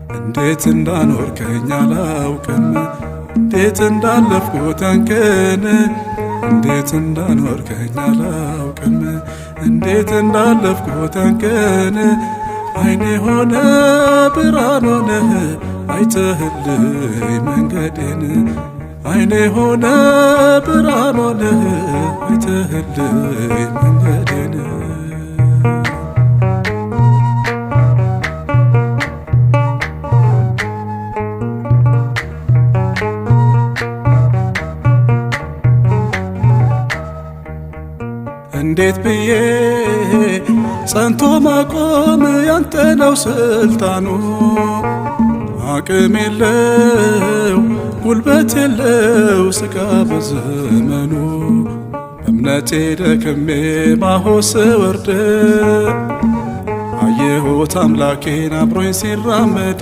እንዴት እንዳኖርከኝ አላውቅም እንዴት እንዳለፍኩት አንቀን እንዴት እንዳኖርከኝ አላውቅም እንዴት እንዳለፍኩት አንቀን አይኔ ሆነ ብርሃን ሆነ አይተህልኝ መንገዴን አይኔ ሆነ ብርሃን ሆነ አይተህልኝ መንገዴን እንዴት ብዬ ጸንቶ ማቆም ያንተ ነው ስልጣኑ አቅም የለው ጉልበት የለው ሥጋ በዘመኑ በእምነቴ ደክሜ ማሆስ ወርድ አየሁት አምላኬን አብሮኝ ሲራመድ